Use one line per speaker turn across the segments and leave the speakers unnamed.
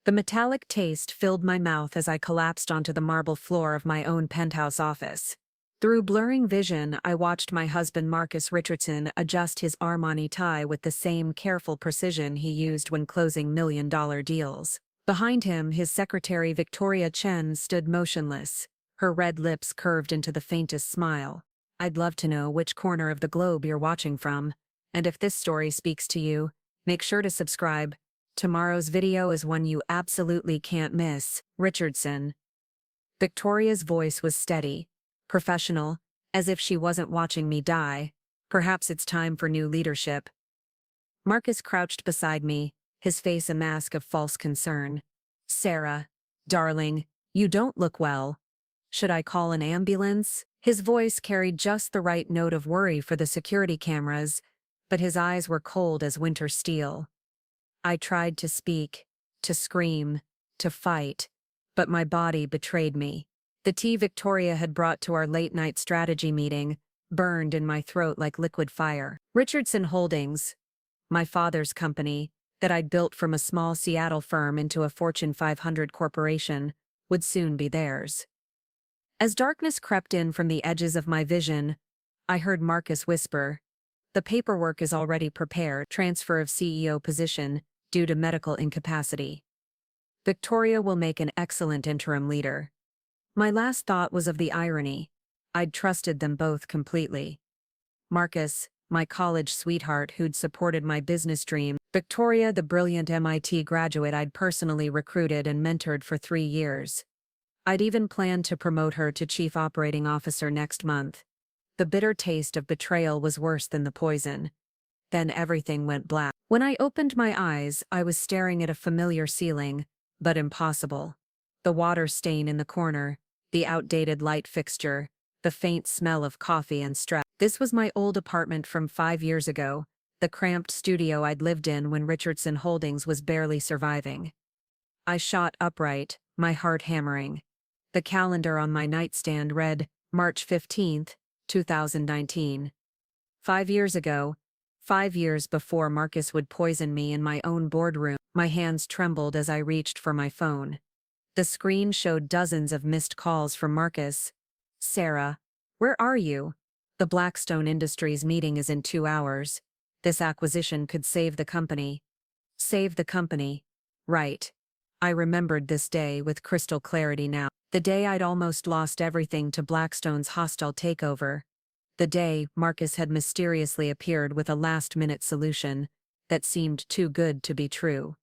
The metallic taste filled my mouth as I collapsed onto the marble floor of my own penthouse office. Through blurring vision, I watched my husband Marcus Richardson adjust his Armani tie with the same careful precision he used when closing million-dollar deals. Behind him, his secretary Victoria Chen stood motionless, her red lips curved into the faintest smile. I'd love to know which corner of the globe you're watching from, and if this story speaks to you, make sure to subscribe. Tomorrow's video is one you absolutely can't miss. Richardson. Victoria's voice was steady, professional, as if she wasn't watching me die. Perhaps it's time for new leadership. Marcus crouched beside me, his face a mask of false concern. Sarah, darling, you don't look well. Should I call an ambulance? His voice carried just the right note of worry for the security cameras, but his eyes were cold as winter steel. I tried to speak, to scream, to fight, but my body betrayed me. The tea Victoria had brought to our late-night strategy meeting burned in my throat like liquid fire. Richardson Holdings, my father's company, that I'd built from a small Seattle firm into a Fortune 500 corporation, would soon be theirs. As darkness crept in from the edges of my vision, I heard Marcus whisper, "The paperwork is already prepared, transfer of CEO position, due to medical incapacity. Victoria will make an excellent interim leader." My last thought was of the irony. I'd trusted them both completely. Marcus, my college sweetheart who'd supported my business dream. Victoria, the brilliant MIT graduate I'd personally recruited and mentored for 3 years. I'd even planned to promote her to Chief Operating Officer next month. The bitter taste of betrayal was worse than the poison. Then everything went black. When I opened my eyes, I was staring at a familiar ceiling, but impossible. The water stain in the corner, the outdated light fixture, the faint smell of coffee and stress. This was my old apartment from 5 years ago, the cramped studio I'd lived in when Richardson Holdings was barely surviving. I shot upright, my heart hammering. The calendar on my nightstand read, March 15th, 2019. 5 years ago, 5 years before Marcus would poison me in my own boardroom. My hands trembled as I reached for my phone. The screen showed dozens of missed calls from Marcus. "Sarah, where are you? The Blackstone Industries meeting is in 2 hours. This acquisition could save the company." Save the company. Right. I remembered this day with crystal clarity now. The day I'd almost lost everything to Blackstone's hostile takeover. The day Marcus had mysteriously appeared with a last-minute solution that seemed too good to be true.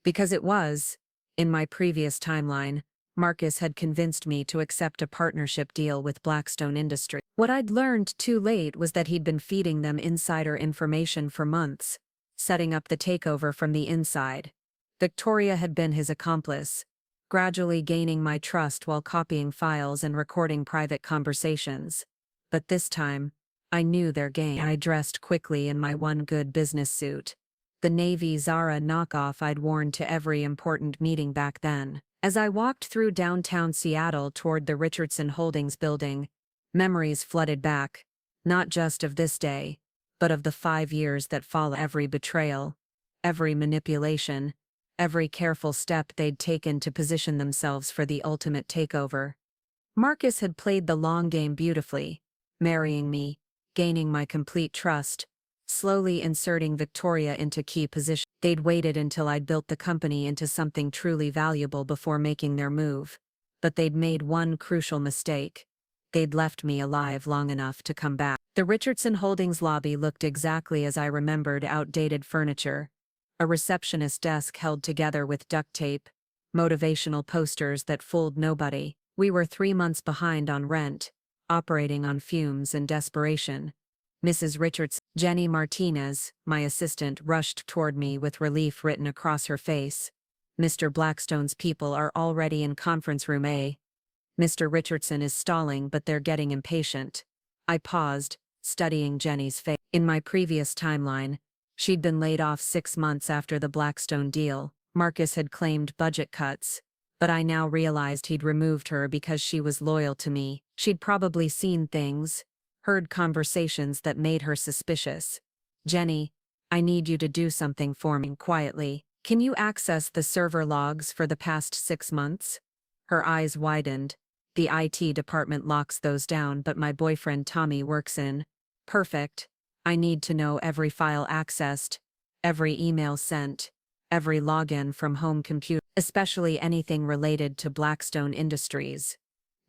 Because it was. In my previous timeline, Marcus had convinced me to accept a partnership deal with Blackstone Industries. What I'd learned too late was that he'd been feeding them insider information for months, setting up the takeover from the inside. Victoria had been his accomplice, gradually gaining my trust while copying files and recording private conversations. But this time, I knew their game. I dressed quickly in my one good business suit, the navy Zara knockoff I'd worn to every important meeting back then. As I walked through downtown Seattle toward the Richardson Holdings building, memories flooded back, not just of this day, but of the 5 years that followed. Every betrayal, every manipulation, every careful step they'd taken to position themselves for the ultimate takeover. Marcus had played the long game beautifully, marrying me, gaining my complete trust, slowly inserting Victoria into key positions. They'd waited until I'd built the company into something truly valuable before making their move. But they'd made one crucial mistake. They'd left me alive long enough to come back. The Richardson Holdings lobby looked exactly as I remembered: outdated furniture, a receptionist desk held together with duct tape, motivational posters that fooled nobody. We were 3 months behind on rent, operating on fumes and desperation. Mrs. Richardson, Jenny Martinez, my assistant, rushed toward me with relief written across her face. "Mr. Blackstone's people are already in conference room A. Mr. Richardson is stalling, but they're getting impatient." I paused, studying Jenny's face. In my previous timeline, she'd been laid off 6 months after the Blackstone deal. Marcus had claimed budget cuts, but I now realized he'd removed her because she was loyal to me. She'd probably seen things, heard conversations that made her suspicious. "Jenny, I need you to do something for me." Quietly, Can you access the server logs for the past 6 months? Her eyes widened. The IT department locks those down, but my boyfriend Tommy works in. Perfect. I need to know every file accessed, every email sent, every login from home computer, especially anything related to Blackstone Industries.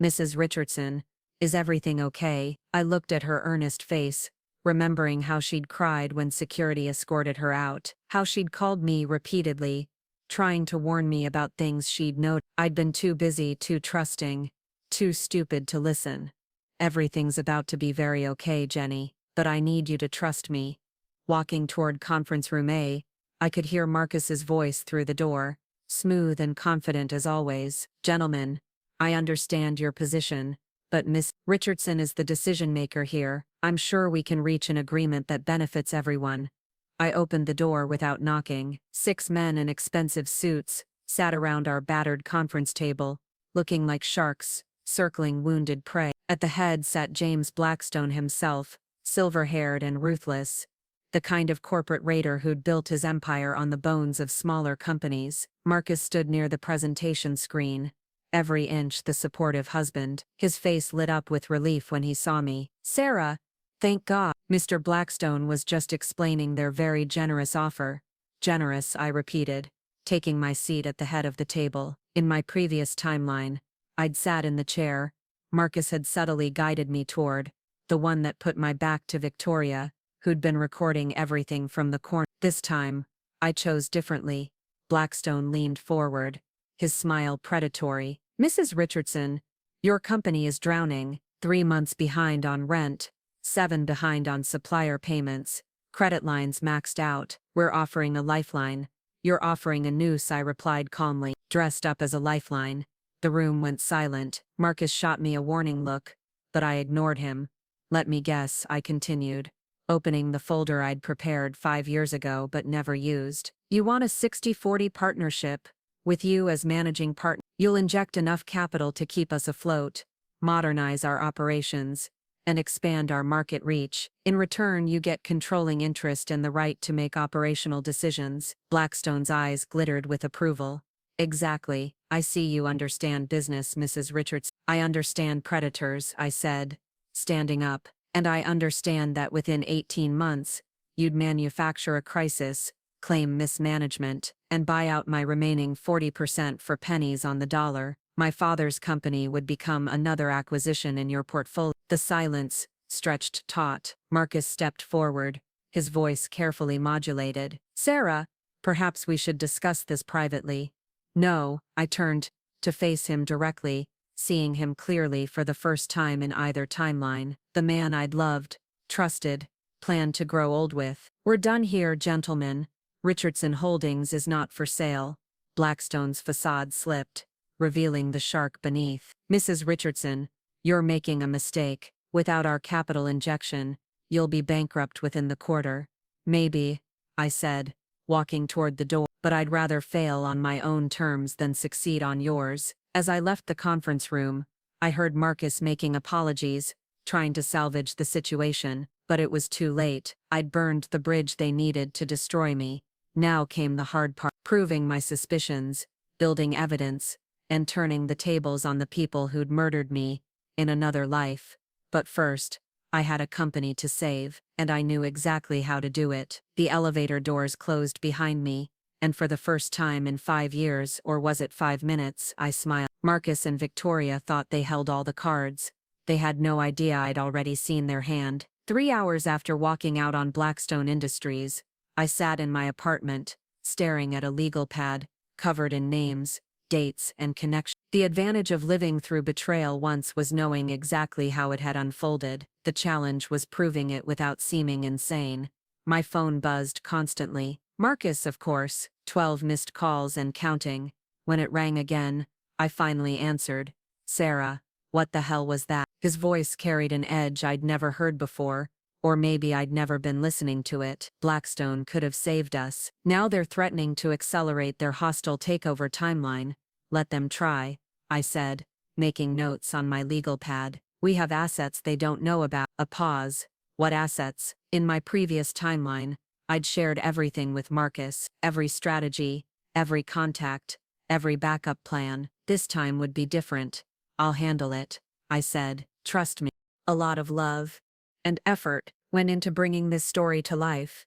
Mrs. Richardson, is everything okay? I looked at her earnest face, remembering how she'd cried when security escorted her out, how she'd called me repeatedly, trying to warn me about things she'd noticed. I'd been too busy, too trusting, too stupid to listen. Everything's about to be very okay, Jenny, but I need you to trust me. Walking toward conference room A, I could hear Marcus's voice through the door, smooth and confident as always. Gentlemen, I understand your position, but Miss Richardson is the decision-maker here. I'm sure we can reach an agreement that benefits everyone. I opened the door without knocking. 6 men in expensive suits sat around our battered conference table, looking like sharks, circling wounded prey. At the head sat James Blackstone himself, silver-haired and ruthless, the kind of corporate raider who'd built his empire on the bones of smaller companies. Marcus stood near the presentation screen, every inch the supportive husband. His face lit up with relief when he saw me. Sarah, thank God. Mr. Blackstone was just explaining their very generous offer. Generous, I repeated, taking my seat at the head of the table. In my previous timeline, I'd sat in the chair Marcus had subtly guided me toward, the one that put my back to Victoria, who'd been recording everything from the corner. This time, I chose differently. Blackstone leaned forward, his smile predatory. Mrs. Richardson, your company is drowning, 3 months behind on rent, 7 behind on supplier payments, credit lines maxed out. We're offering a lifeline. You're offering a noose, I replied calmly. Dressed up as a lifeline. The room went silent. Marcus shot me a warning look, but I ignored him. Let me guess, I continued, opening the folder I'd prepared 5 years ago but never used. You want a 60-40 partnership, with you as managing partner. You'll inject enough capital to keep us afloat, modernize our operations, and expand our market reach. In return, you get controlling interest and the right to make operational decisions. Blackstone's eyes glittered with approval. Exactly. I see you understand business, Mrs. Richardson. I understand predators, I said, standing up, and I understand that within 18 months, you'd manufacture a crisis, claim mismanagement, and buy out my remaining 40% for pennies on the dollar. My father's company would become another acquisition in your portfolio. The silence stretched taut. Marcus stepped forward, his voice carefully modulated. Sarah, perhaps we should discuss this privately. No, I turned to face him directly, seeing him clearly for the first time in either timeline. The man I'd loved, trusted, planned to grow old with. We're done here, gentlemen. Richardson Holdings is not for sale. Blackstone's facade slipped, revealing the shark beneath. Mrs. Richardson, you're making a mistake. Without our capital injection, you'll be bankrupt within the quarter. Maybe, I said, walking toward the door, but I'd rather fail on my own terms than succeed on yours. As I left the conference room, I heard Marcus making apologies, trying to salvage the situation, but it was too late. I'd burned the bridge they needed to destroy me. Now came the hard part, proving my suspicions, building evidence, and turning the tables on the people who'd murdered me in another life. But first, I had a company to save, and I knew exactly how to do it. The elevator doors closed behind me, and for the first time in 5 years, or was it 5 minutes, I smiled. Marcus and Victoria thought they held all the cards. They had no idea I'd already seen their hand. 3 hours after walking out on Blackstone Industries, I sat in my apartment, staring at a legal pad, covered in names, dates, and connections. The advantage of living through betrayal once was knowing exactly how it had unfolded. The challenge was proving it without seeming insane. My phone buzzed constantly. Marcus, of course, 12 missed calls and counting. When it rang again, I finally answered. Sarah, what the hell was that? His voice carried an edge I'd never heard before, or maybe I'd never been listening to it. Blackstone could have saved us. Now they're threatening to accelerate their hostile takeover timeline. Let them try, I said, making notes on my legal pad. We have assets they don't know about. A pause. What assets? In my previous timeline, I'd shared everything with Marcus, every strategy, every contact, every backup plan. This time would be different. I'll handle it, I said. Trust me. A lot of love and effort went into bringing this story to life.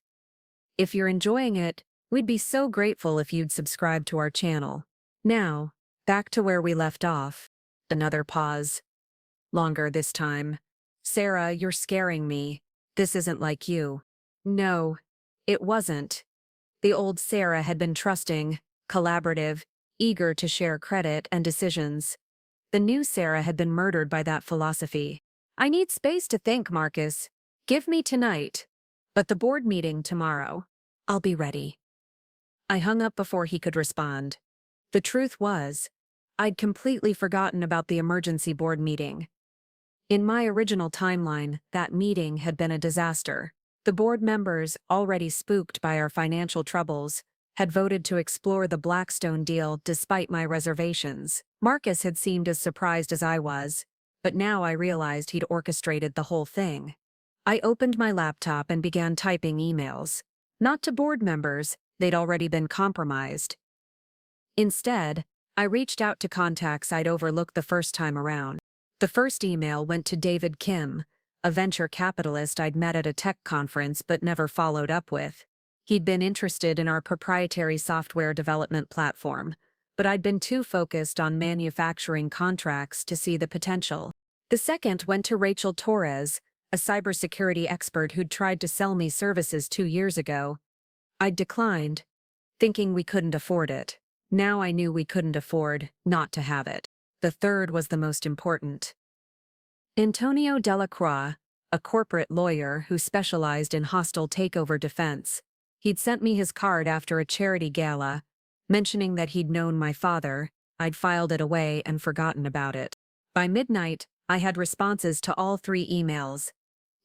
If you're enjoying it, we'd be so grateful if you'd subscribe to our channel. Now, back to where we left off. Another pause. Longer this time. Sarah, you're scaring me. This isn't like you. No, it wasn't. The old Sarah had been trusting, collaborative, eager to share credit and decisions. The new Sarah had been murdered by that philosophy. I need space to think, Marcus. Give me tonight. But the board meeting tomorrow. I'll be ready. I hung up before he could respond. The truth was, I'd completely forgotten about the emergency board meeting. In my original timeline, that meeting had been a disaster. The board members, already spooked by our financial troubles, had voted to explore the Blackstone deal despite my reservations. Marcus had seemed as surprised as I was, but now I realized he'd orchestrated the whole thing. I opened my laptop and began typing emails. Not to board members, they'd already been compromised. Instead, I reached out to contacts I'd overlooked the first time around. The first email went to David Kim, a venture capitalist I'd met at a tech conference but never followed up with. He'd been interested in our proprietary software development platform, but I'd been too focused on manufacturing contracts to see the potential. The second went to Rachel Torres, a cybersecurity expert who'd tried to sell me services 2 years ago. I'd declined, thinking we couldn't afford it. Now I knew we couldn't afford not to have it. The third was the most important. Antonio Delacroix, a corporate lawyer who specialized in hostile takeover defense. He'd sent me his card after a charity gala, mentioning that he'd known my father. I'd filed it away and forgotten about it. By midnight, I had responses to all 3 emails.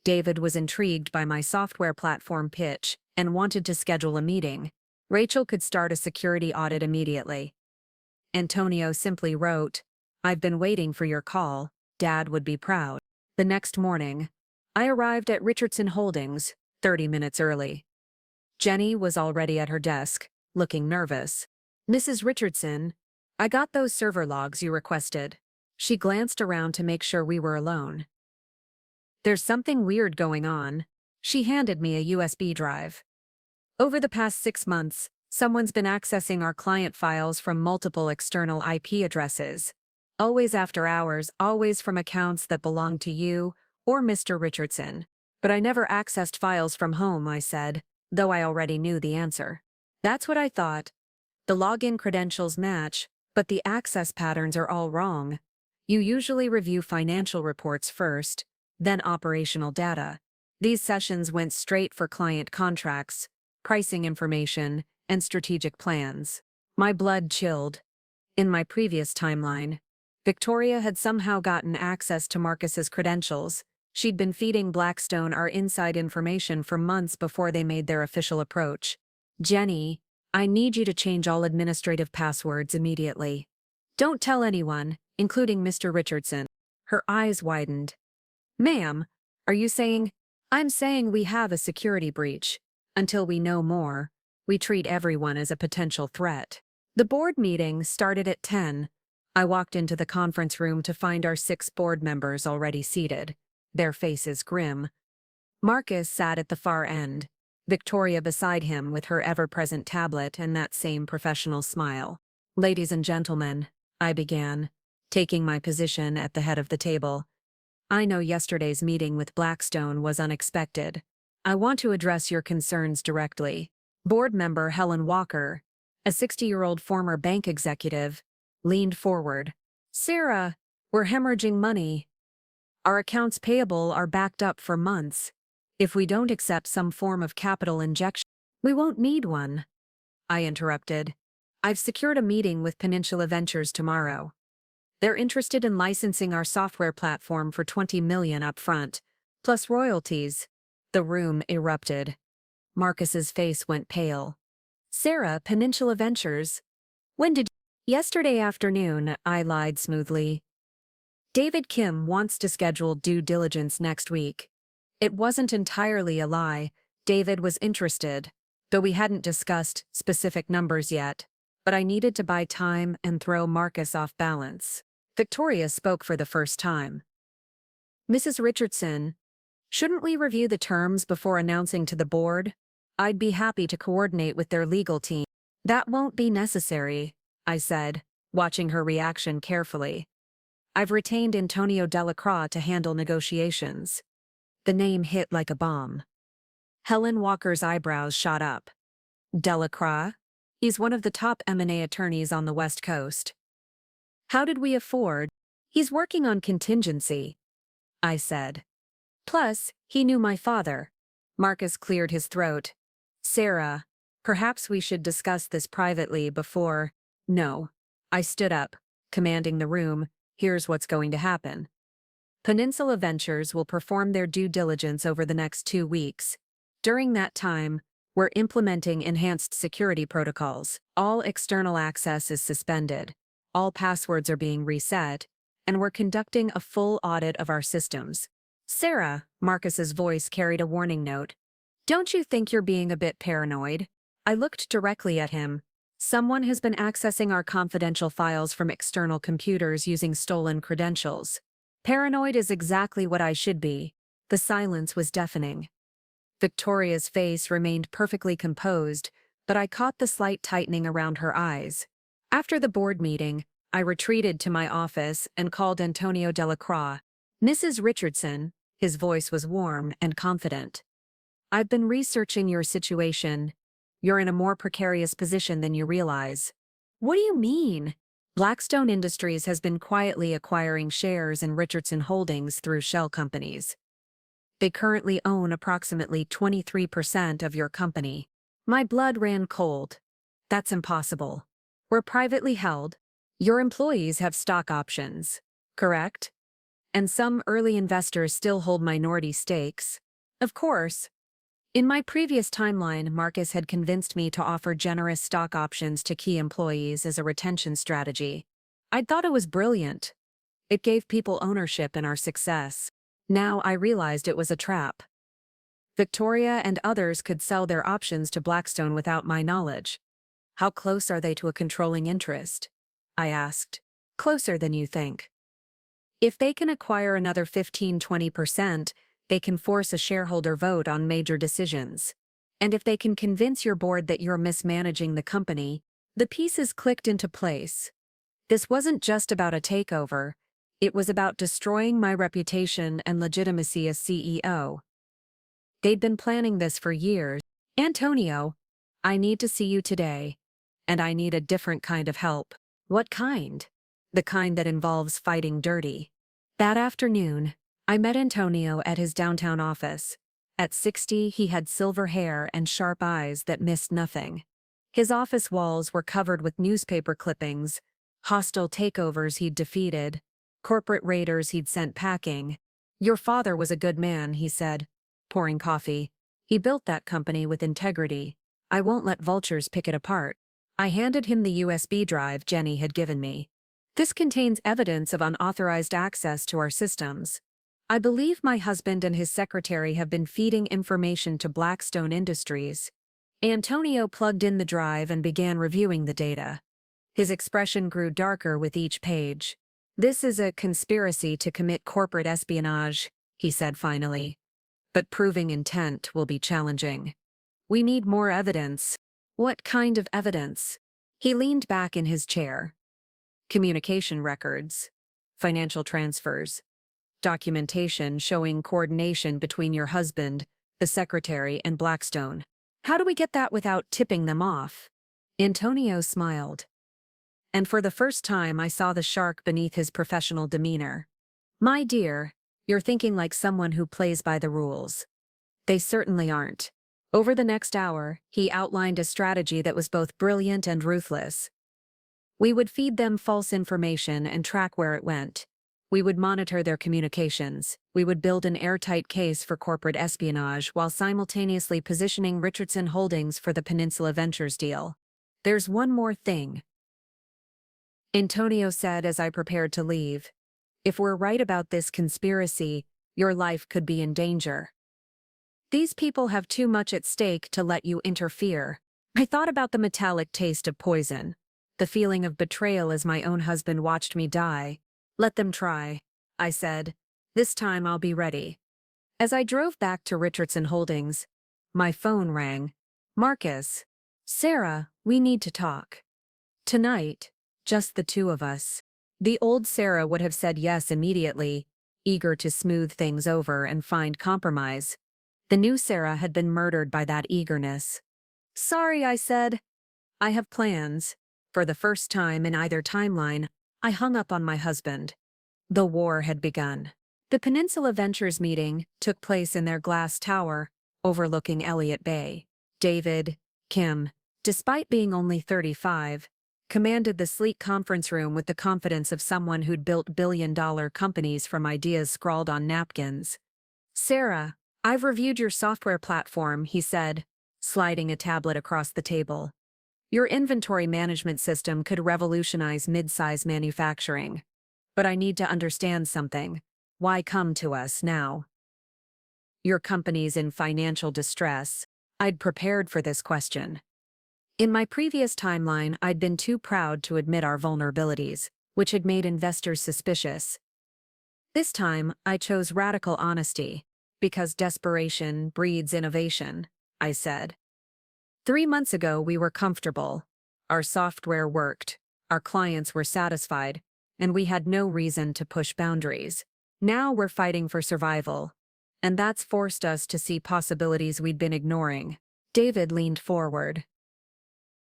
David was intrigued by my software platform pitch and wanted to schedule a meeting. Rachel could start a security audit immediately. Antonio simply wrote, "I've been waiting for your call. Dad would be proud." The next morning, I arrived at Richardson Holdings, 30 minutes early. Jenny was already at her desk, looking nervous. "Mrs. Richardson, I got those server logs you requested." She glanced around to make sure we were alone. "There's something weird going on." She handed me a USB drive. "Over the past 6 months, someone's been accessing our client files from multiple external IP addresses. Always after hours, always from accounts that belong to you or Mr. Richardson. But I never accessed files from home," I said, though I already knew the answer. "That's what I thought. The login credentials match, but the access patterns are all wrong. You usually review financial reports first, then operational data. These sessions went straight for client contracts, pricing information, and strategic plans." My blood chilled. In my previous timeline, Victoria had somehow gotten access to Marcus's credentials. She'd been feeding Blackstone our inside information for months before they made their official approach. "Jenny, I need you to change all administrative passwords immediately. Don't tell anyone, including Mr. Richardson." Her eyes widened. "Ma'am, are you saying—" "I'm saying we have a security breach. Until we know more, we treat everyone as a potential threat." The board meeting started at 10. I walked into the conference room to find our 6 board members already seated, their faces grim. Marcus sat at the far end, Victoria beside him with her ever-present tablet and that same professional smile. "Ladies and gentlemen," I began, taking my position at the head of the table. "I know yesterday's meeting with Blackstone was unexpected. I want to address your concerns directly." Board member Helen Walker, a 60-year-old former bank executive, leaned forward. "Sarah, we're hemorrhaging money. Our accounts payable are backed up for months. If we don't accept some form of capital injection—" "We won't need one," I interrupted. "I've secured a meeting with Peninsula Ventures tomorrow. They're interested in licensing our software platform for $20 million upfront, plus royalties." The room erupted. Marcus's face went pale. "Sarah, Peninsula Ventures? When did—" "Yesterday afternoon," I lied smoothly. "David Kim wants to schedule due diligence next week." It wasn't entirely a lie. David was interested, though we hadn't discussed specific numbers yet. but I needed to buy time and throw Marcus off balance. Victoria spoke for the first time. Mrs. Richardson, shouldn't we review the terms before announcing to the board? I'd be happy to coordinate with their legal team. That won't be necessary, I said, watching her reaction carefully. I've retained Antonio Delacroix to handle negotiations. The name hit like a bomb. Helen Walker's eyebrows shot up. Delacroix? He's one of the top M&A attorneys on the West Coast. How did we afford? He's working on contingency, I said. Plus, he knew my father. Marcus cleared his throat. Sarah, perhaps we should discuss this privately before. No. I stood up, commanding the room. Here's what's going to happen. Peninsula Ventures will perform their due diligence over the next 2 weeks. During that time, we're implementing enhanced security protocols. All external access is suspended. All passwords are being reset, and we're conducting a full audit of our systems. Sarah, Marcus's voice carried a warning note. Don't you think you're being a bit paranoid? I looked directly at him. Someone has been accessing our confidential files from external computers using stolen credentials. Paranoid is exactly what I should be. The silence was deafening. Victoria's face remained perfectly composed, but I caught the slight tightening around her eyes. After the board meeting, I retreated to my office and called Antonio Delacroix. Mrs. Richardson, his voice was warm and confident. I've been researching your situation. You're in a more precarious position than you realize. What do you mean? Blackstone Industries has been quietly acquiring shares in Richardson Holdings through shell companies. They currently own approximately 23% of your company. My blood ran cold. That's impossible. We're privately held. Your employees have stock options, correct? And some early investors still hold minority stakes. Of course. In my previous timeline, Marcus had convinced me to offer generous stock options to key employees as a retention strategy. I'd thought it was brilliant. It gave people ownership in our success. Now I realized it was a trap. Victoria and others could sell their options to Blackstone without my knowledge. How close are they to a controlling interest? I asked. Closer than you think. If they can acquire another 15–20%, they can force a shareholder vote on major decisions. And if they can convince your board that you're mismanaging the company, the pieces clicked into place. This wasn't just about a takeover. It was about destroying my reputation and legitimacy as CEO. They'd been planning this for years. Antonio, I need to see you today. And I need a different kind of help. What kind? The kind that involves fighting dirty. That afternoon, I met Antonio at his downtown office. At 60, he had silver hair and sharp eyes that missed nothing. His office walls were covered with newspaper clippings, hostile takeovers he'd defeated, corporate raiders he'd sent packing. Your father was a good man, he said, pouring coffee. He built that company with integrity. I won't let vultures pick it apart. I handed him the USB drive Jenny had given me. This contains evidence of unauthorized access to our systems. I believe my husband and his secretary have been feeding information to Blackstone Industries. Antonio plugged in the drive and began reviewing the data. His expression grew darker with each page. This is a conspiracy to commit corporate espionage, he said finally. But proving intent will be challenging. We need more evidence. What kind of evidence? He leaned back in his chair. Communication records, financial transfers, documentation showing coordination between your husband, the secretary, and Blackstone. How do we get that without tipping them off? Antonio smiled. And for the first time I saw the shark beneath his professional demeanor. My dear, you're thinking like someone who plays by the rules. They certainly aren't. Over the next hour, he outlined a strategy that was both brilliant and ruthless. We would feed them false information and track where it went. We would monitor their communications. We would build an airtight case for corporate espionage while simultaneously positioning Richardson Holdings for the Peninsula Ventures deal. There's one more thing, Antonio said as I prepared to leave. If we're right about this conspiracy, your life could be in danger. These people have too much at stake to let you interfere. I thought about the metallic taste of poison. the feeling of betrayal as my own husband watched me die. Let them try, I said. This time I'll be ready. As I drove back to Richardson Holdings, my phone rang. Marcus. Sarah, we need to talk. Tonight, just the two of us. The old Sarah would have said yes immediately, eager to smooth things over and find compromise. The new Sarah had been murdered by that eagerness. Sorry, I said. I have plans. For the first time in either timeline, I hung up on my husband. The war had begun. The Peninsula Ventures meeting took place in their glass tower, overlooking Elliott Bay. David, Kim, despite being only 35, commanded the sleek conference room with the confidence of someone who'd built billion-dollar companies from ideas scrawled on napkins. Sarah, I've reviewed your software platform, he said, sliding a tablet across the table. Your inventory management system could revolutionize mid-size manufacturing. But I need to understand something. Why come to us now? Your company's in financial distress. I'd prepared for this question. In my previous timeline, I'd been too proud to admit our vulnerabilities, which had made investors suspicious. This time, I chose radical honesty, because desperation breeds innovation, I said. 3 months ago, we were comfortable. Our software worked, our clients were satisfied, and we had no reason to push boundaries. Now we're fighting for survival, and that's forced us to see possibilities we'd been ignoring. David leaned forward.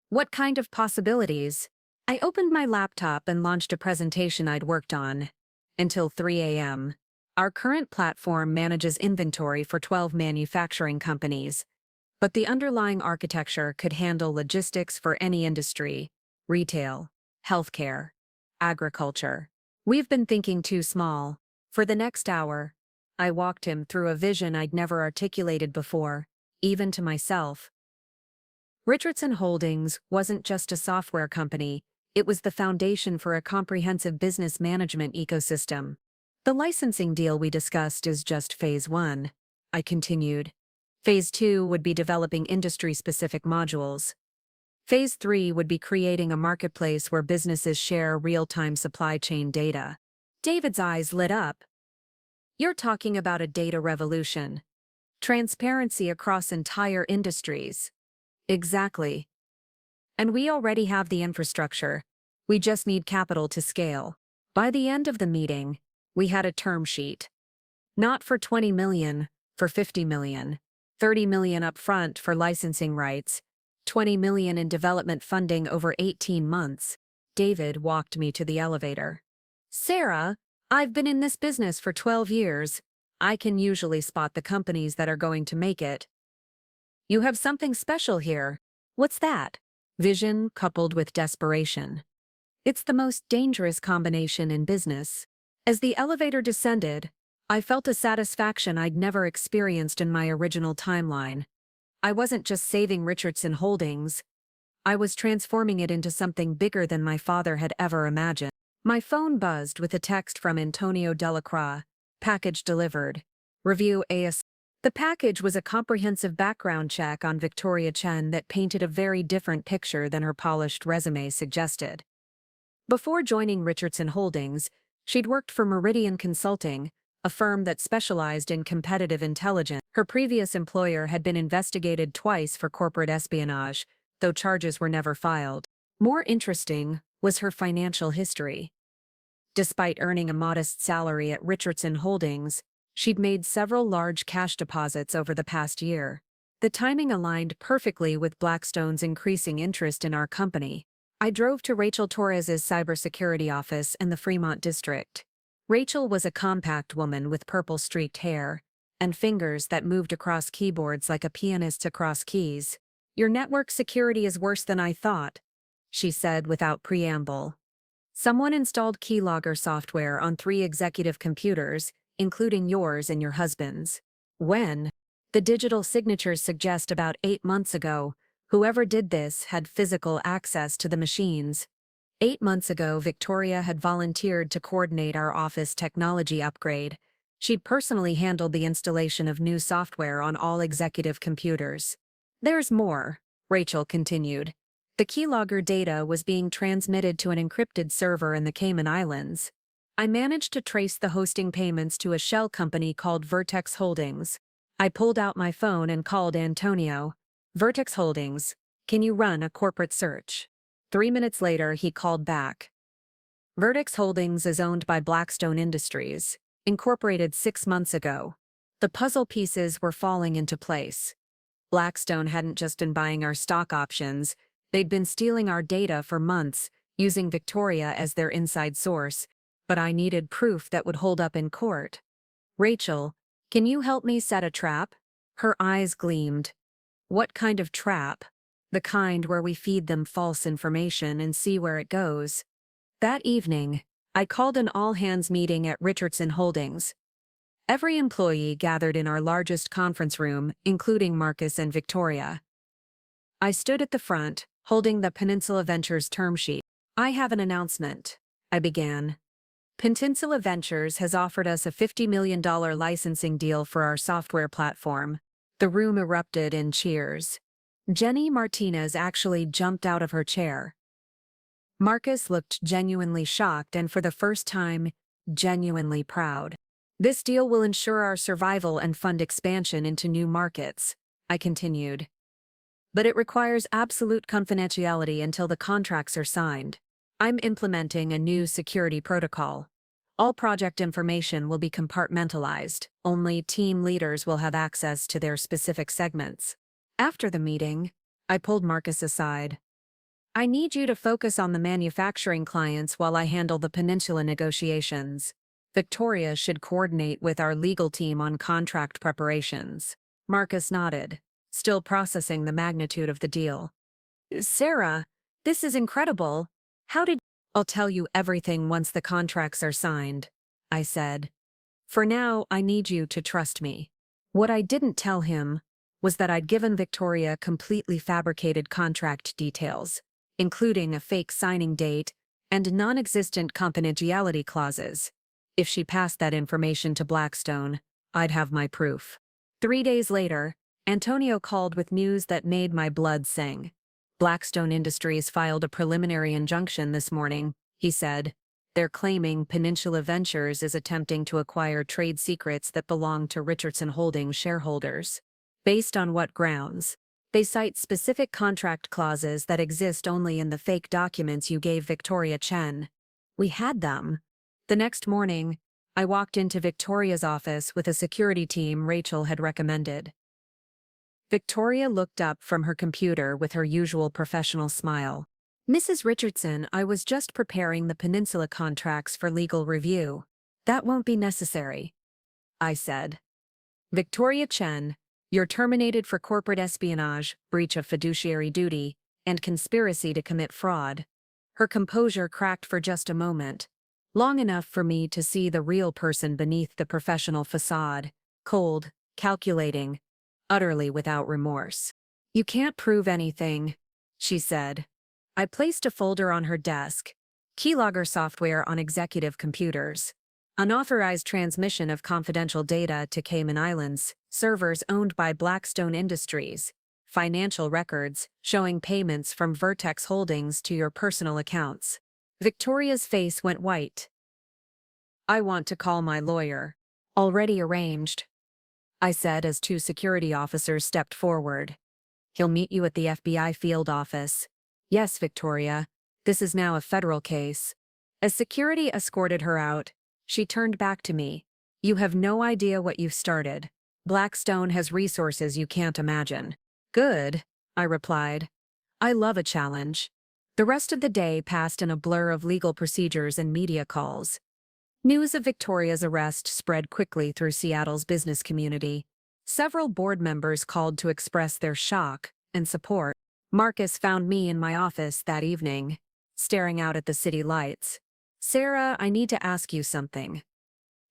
What kind of possibilities? I opened my laptop and launched a presentation I'd worked on. Until 3 a.m. Our current platform manages inventory for 12 manufacturing companies, but the underlying architecture could handle logistics for any industry: retail, healthcare, agriculture. We've been thinking too small. For the next hour, I walked him through a vision I'd never articulated before, even to myself. Richardson Holdings wasn't just a software company, it was the foundation for a comprehensive business management ecosystem. The licensing deal we discussed is just phase 1, I continued. Phase 2 would be developing industry-specific modules. Phase 3 would be creating a marketplace where businesses share real-time supply chain data. David's eyes lit up. You're talking about a data revolution. Transparency across entire industries. Exactly. And we already have the infrastructure. We just need capital to scale. By the end of the meeting, we had a term sheet. Not for 20 million, for 50 million. 30 million upfront for licensing rights. 20 million in development funding over 18 months. David walked me to the elevator. Sarah, I've been in this business for 12 years. I can usually spot the companies that are going to make it. You have something special here. What's that? Vision coupled with desperation. It's the most dangerous combination in business. As the elevator descended, I felt a satisfaction I'd never experienced in my original timeline. I wasn't just saving Richardson Holdings. I was transforming it into something bigger than my father had ever imagined. My phone buzzed with a text from Antonio Delacroix. Package delivered. Review AS. The package was a comprehensive background check on Victoria Chen that painted a very different picture than her polished resume suggested. Before joining Richardson Holdings, she'd worked for Meridian Consulting, a firm that specialized in competitive intelligence. Her previous employer had been investigated twice for corporate espionage, though charges were never filed. More interesting was her financial history. Despite earning a modest salary at Richardson Holdings, she'd made several large cash deposits over the past year. The timing aligned perfectly with Blackstone's increasing interest in our company. I drove to Rachel Torres's cybersecurity office in the Fremont district. Rachel was a compact woman with purple-streaked hair and fingers that moved across keyboards like a pianist across keys. Your network security is worse than I thought, she said without preamble. Someone installed keylogger software on 3 executive computers, including yours and your husband's. When? The digital signatures suggest about 8 months ago. Whoever did this had physical access to the machines. 8 months ago, Victoria had volunteered to coordinate our office technology upgrade. She'd personally handled the installation of new software on all executive computers. There's more, Rachel continued. The The keylogger data was being transmitted to an encrypted server in the Cayman Islands. I managed to trace the hosting payments to a shell company called Vertex Holdings. I pulled out my phone and called Antonio. Vertex Holdings, can you run a corporate search? 3 minutes later, he called back. Vertex Holdings is owned by Blackstone Industries, incorporated 6 months ago. The puzzle pieces were falling into place. Blackstone hadn't just been buying our stock options, they'd been stealing our data for months, using Victoria as their inside source, but I needed proof that would hold up in court. Rachel, can you help me set a trap? Her eyes gleamed. What kind of trap? The kind where we feed them false information and see where it goes. That evening, I called an all-hands meeting at Richardson Holdings. Every employee gathered in our largest conference room, including Marcus and Victoria. I stood at the front, holding the Peninsula Ventures term sheet. I have an announcement, I began. Peninsula Ventures has offered us a $50 million licensing deal for our software platform. The room erupted in cheers. Jenny Martinez actually jumped out of her chair. Marcus looked genuinely shocked and for the first time, genuinely proud. This deal will ensure our survival and fund expansion into new markets, I continued. But it requires absolute confidentiality until the contracts are signed. I'm implementing a new security protocol. All project information will be compartmentalized. Only team leaders will have access to their specific segments. After the meeting, I pulled Marcus aside. I need you to focus on the manufacturing clients while I handle the Peninsula negotiations. Victoria should coordinate with our legal team on contract preparations. Marcus nodded, still processing the magnitude of the deal. Sarah, this is incredible. I'll tell you everything once the contracts are signed, I said. For now, I need you to trust me. What I didn't tell him was that I'd given Victoria completely fabricated contract details, including a fake signing date and non-existent confidentiality clauses. If she passed that information to Blackstone, I'd have my proof. 3 days later, Antonio called with news that made my blood sing. Blackstone Industries filed a preliminary injunction this morning, he said. They're claiming Peninsula Ventures is attempting to acquire trade secrets that belong to Richardson Holdings shareholders. Based on what grounds? They cite specific contract clauses that exist only in the fake documents you gave Victoria Chen. We had them. The next morning, I walked into Victoria's office with a security team Rachel had recommended. Victoria looked up from her computer with her usual professional smile. Mrs. Richardson, I was just preparing the Peninsula contracts for legal review. That won't be necessary, I said. Victoria Chen, you're terminated for corporate espionage, breach of fiduciary duty, and conspiracy to commit fraud. Her composure cracked for just a moment, long enough for me to see the real person beneath the professional facade, cold, calculating, utterly without remorse. You can't prove anything, she said. I placed a folder on her desk, keylogger software on executive computers, unauthorized transmission of confidential data to Cayman Islands, servers owned by Blackstone Industries, financial records showing payments from Vertex Holdings to your personal accounts. Victoria's face went white. I want to call my lawyer. Already arranged, I said as 2 security officers stepped forward. He'll meet you at the FBI field office. Yes, Victoria. This is now a federal case. As security escorted her out, she turned back to me. You have no idea what you've started. Blackstone has resources you can't imagine. Good, I replied. I love a challenge. The rest of the day passed in a blur of legal procedures and media calls. News of Victoria's arrest spread quickly through Seattle's business community. Several board members called to express their shock and support. Marcus found me in my office that evening, staring out at the city lights. Sarah, I need to ask you something.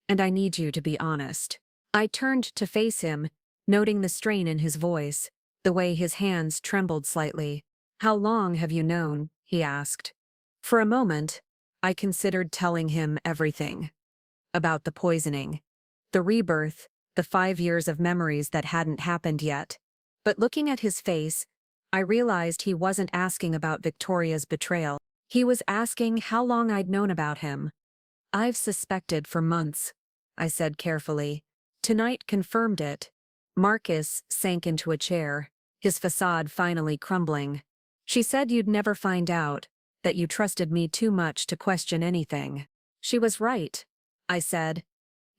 And I need you to be honest. I turned to face him, noting the strain in his voice, the way his hands trembled slightly. How long have you known? He asked. For a moment, I considered telling him everything. About the poisoning, the rebirth, the 5 years of memories that hadn't happened yet. But looking at his face, I realized he wasn't asking about Victoria's betrayal. He was asking how long I'd known about him. "I've suspected for months," I said carefully. "Tonight confirmed it." Marcus sank into a chair, his facade finally crumbling. "She said you'd never find out, that you trusted me too much to question anything." "She was right," I said.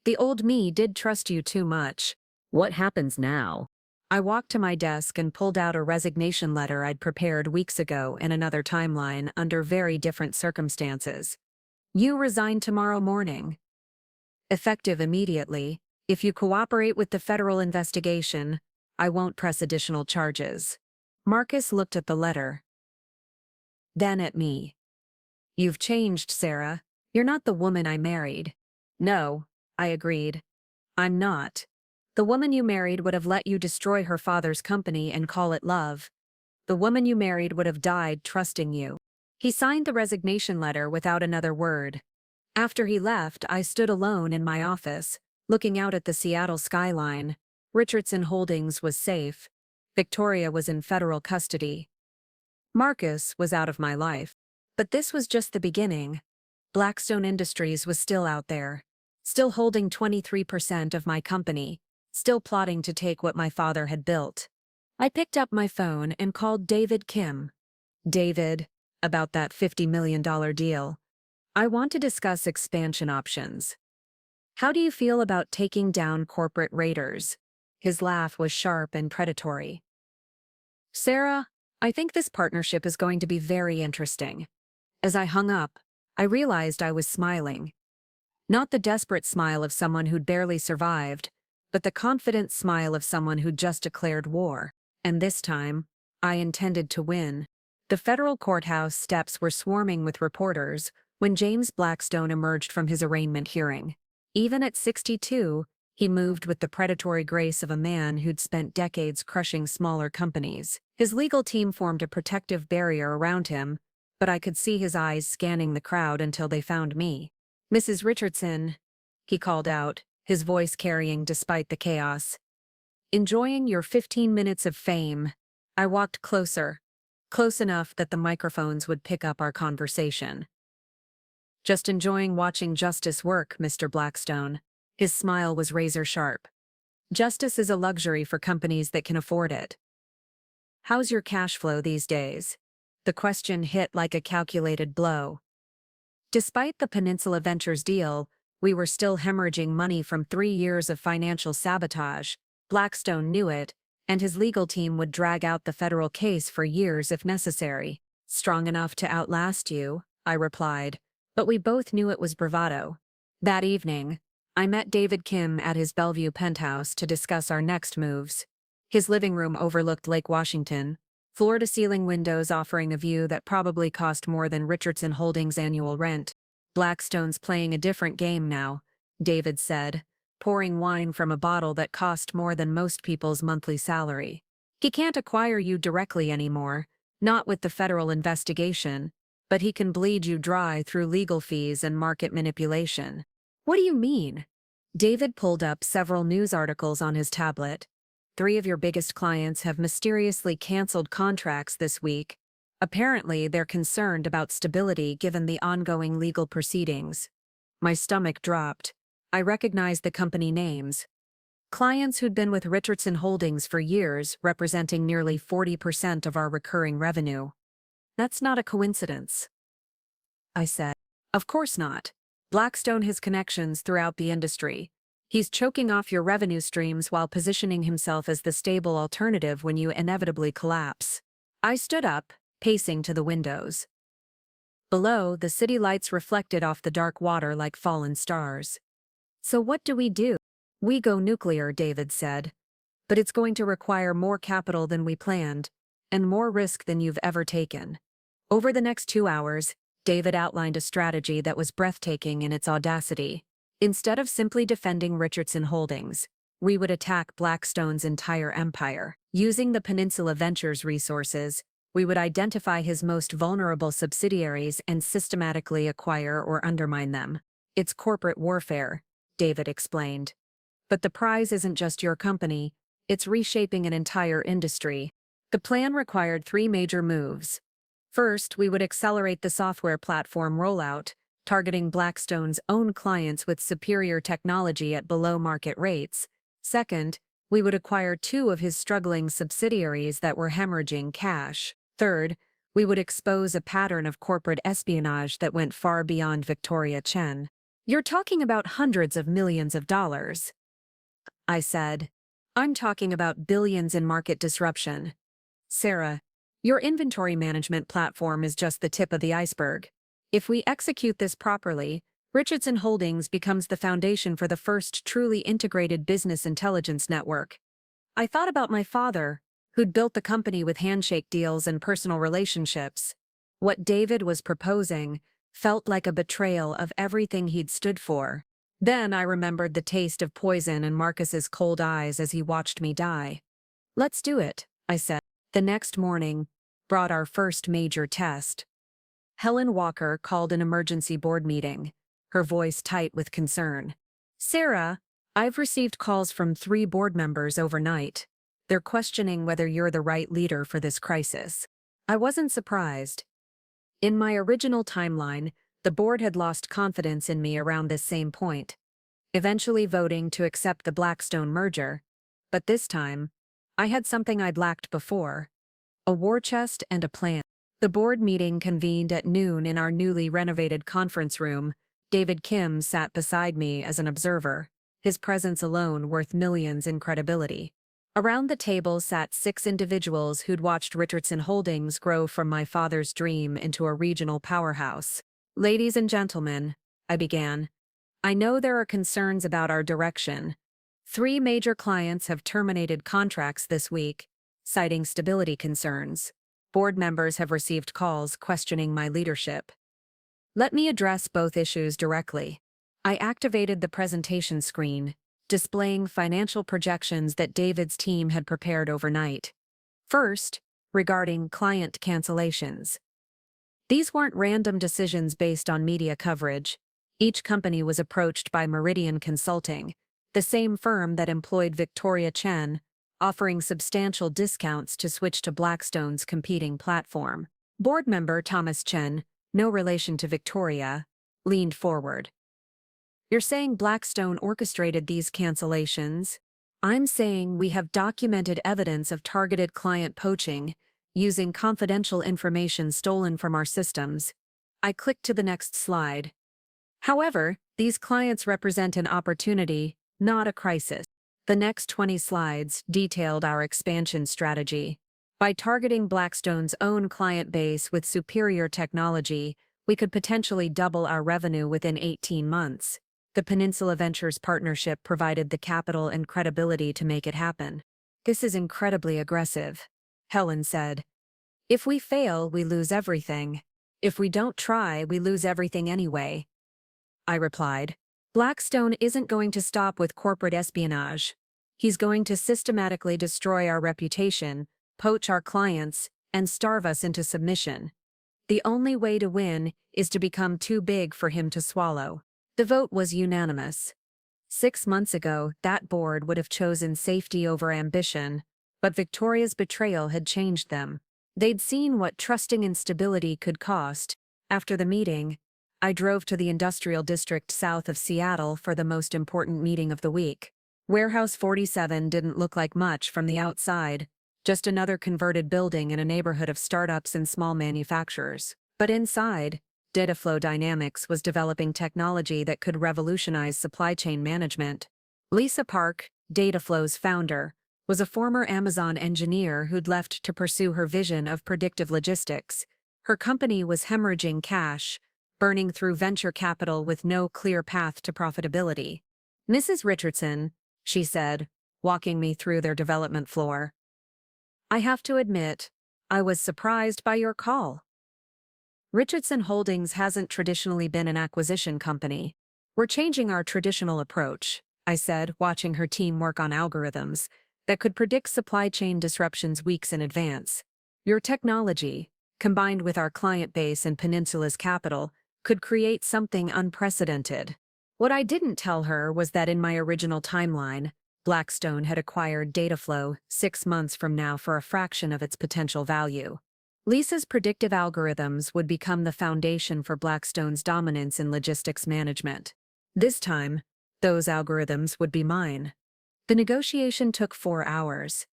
"The old me did trust you too much." "What happens now?" I walked to my desk and pulled out a resignation letter I'd prepared weeks ago in another timeline under very different circumstances. "You resign tomorrow morning. Effective immediately. If you cooperate with the federal investigation, I won't press additional charges." Marcus looked at the letter, then at me. "You've changed, Sarah. You're not the woman I married." "No," I agreed. "I'm not. The woman you married would have let you destroy her father's company and call it love. The woman you married would have died trusting you." He signed the resignation letter without another word. After he left, I stood alone in my office, looking out at the Seattle skyline. Richardson Holdings was safe. Victoria was in federal custody. Marcus was out of my life. But this was just the beginning. Blackstone Industries was still out there, still holding 23% of my company, still plotting to take what my father had built. I picked up my phone and called David Kim. "David, about that $50 million deal. I want to discuss expansion options. How do you feel about taking down corporate raiders?" His laugh was sharp and predatory. "Sarah, I think this partnership is going to be very interesting." As I hung up, I realized I was smiling. Not the desperate smile of someone who'd barely survived, but the confident smile of someone who'd just declared war. And this time, I intended to win. The federal courthouse steps were swarming with reporters when James Blackstone emerged from his arraignment hearing. Even at 62, he moved with the predatory grace of a man who'd spent decades crushing smaller companies. His legal team formed a protective barrier around him, but I could see his eyes scanning the crowd until they found me. "Mrs. Richardson," he called out, his voice carrying despite the chaos. "Enjoying your 15 minutes of fame." I walked closer, close enough that the microphones would pick up our conversation. "Just enjoying watching justice work, Mr. Blackstone." His smile was razor sharp. "Justice is a luxury for companies that can afford it." "How's your cash flow these days?" The question hit like a calculated blow. Despite the Peninsula Ventures deal, we were still hemorrhaging money from 3 years of financial sabotage. Blackstone knew it, and his legal team would drag out the federal case for years if necessary. "Strong enough to outlast you," I replied, but we both knew it was bravado. That evening, I met David Kim at his Bellevue penthouse to discuss our next moves. His living room overlooked Lake Washington, floor-to-ceiling windows offering a view that probably cost more than Richardson Holdings' annual rent. "Blackstone's playing a different game now," David said, pouring wine from a bottle that cost more than most people's monthly salary. "He can't acquire you directly anymore, not with the federal investigation, but he can bleed you dry through legal fees and market manipulation." "What do you mean?" David pulled up several news articles on his tablet. "3 of your biggest clients have mysteriously canceled contracts this week. Apparently, they're concerned about stability given the ongoing legal proceedings." My stomach dropped. I recognized the company names. Clients who'd been with Richardson Holdings for years, representing nearly 40% of our recurring revenue. "That's not a coincidence," I said. "Of course not. Blackstone has connections throughout the industry. He's choking off your revenue streams while positioning himself as the stable alternative when you inevitably collapse." I stood up, pacing to the windows. Below, the city lights reflected off the dark water like fallen stars. "So what do we do?" "We go nuclear," David said. "But it's going to require more capital than we planned, and more risk than you've ever taken." Over the next 2 hours, David outlined a strategy that was breathtaking in its audacity. Instead of simply defending Richardson Holdings, we would attack Blackstone's entire empire. Using the Peninsula Ventures resources, we would identify his most vulnerable subsidiaries and systematically acquire or undermine them. "It's corporate warfare," David explained. "But the prize isn't just your company, it's reshaping an entire industry." The plan required three major moves. First, we would accelerate the software platform rollout, targeting Blackstone's own clients with superior technology at below-market rates. Second, we would acquire two of his struggling subsidiaries that were hemorrhaging cash. Third, we would expose a pattern of corporate espionage that went far beyond Victoria Chen. You're talking about hundreds of millions of dollars, I said. I'm talking about billions in market disruption. Sarah, your inventory management platform is just the tip of the iceberg. If we execute this properly, Richardson Holdings becomes the foundation for the first truly integrated business intelligence network. I thought about my father, who'd built the company with handshake deals and personal relationships. What David was proposing felt like a betrayal of everything he'd stood for. Then I remembered the taste of poison in Marcus's cold eyes as he watched me die. Let's do it, I said. The next morning brought our first major test. Helen Walker called an emergency board meeting, her voice tight with concern. Sarah, I've received calls from 3 board members overnight. They're questioning whether you're the right leader for this crisis. I wasn't surprised. In my original timeline, the board had lost confidence in me around this same point, eventually voting to accept the Blackstone merger. But this time, I had something I'd lacked before: a war chest and a plan. The board meeting convened at noon in our newly renovated conference room. David Kim sat beside me as an observer, his presence alone worth millions in credibility. Around the table sat 6 individuals who'd watched Richardson Holdings grow from my father's dream into a regional powerhouse. Ladies and gentlemen, I began, I know there are concerns about our direction. 3 major clients have terminated contracts this week, citing stability concerns. Board members have received calls questioning my leadership. Let me address both issues directly. I activated the presentation screen, displaying financial projections that David's team had prepared overnight. First, regarding client cancellations. These weren't random decisions based on media coverage. Each company was approached by Meridian Consulting, the same firm that employed Victoria Chen, offering substantial discounts to switch to Blackstone's competing platform. Board member Thomas Chen, no relation to Victoria, leaned forward. You're saying Blackstone orchestrated these cancellations? I'm saying we have documented evidence of targeted client poaching, using confidential information stolen from our systems. I clicked to the next slide. However, these clients represent an opportunity, not a crisis. The next 20 slides detailed our expansion strategy. By targeting Blackstone's own client base with superior technology, we could potentially double our revenue within 18 months. The Peninsula Ventures partnership provided the capital and credibility to make it happen. This is incredibly aggressive, Helen said. If we fail, we lose everything. If we don't try, we lose everything anyway. I replied. Blackstone isn't going to stop with corporate espionage. He's going to systematically destroy our reputation, poach our clients, and starve us into submission. The only way to win is to become too big for him to swallow. The vote was unanimous. 6 months ago, that board would have chosen safety over ambition, but Victoria's betrayal had changed them. They'd seen what trusting in stability could cost. After the meeting, I drove to the industrial district south of Seattle for the most important meeting of the week. Warehouse 47 didn't look like much from the outside, just another converted building in a neighborhood of startups and small manufacturers. But inside, Dataflow Dynamics was developing technology that could revolutionize supply chain management. Lisa Park, Dataflow's founder, was a former Amazon engineer who'd left to pursue her vision of predictive logistics. Her company was hemorrhaging cash, burning through venture capital with no clear path to profitability. Mrs. Richardson, she said, walking me through their development floor. I have to admit, I was surprised by your call. Richardson Holdings hasn't traditionally been an acquisition company. We're changing our traditional approach, I said, watching her team work on algorithms that could predict supply chain disruptions weeks in advance. Your technology, combined with our client base and Peninsula's capital, could create something unprecedented. What I didn't tell her was that in my original timeline, Blackstone had acquired Dataflow 6 months from now for a fraction of its potential value. Lisa's predictive algorithms would become the foundation for Blackstone's dominance in logistics management. This time, those algorithms would be mine. The negotiation took 4 hours.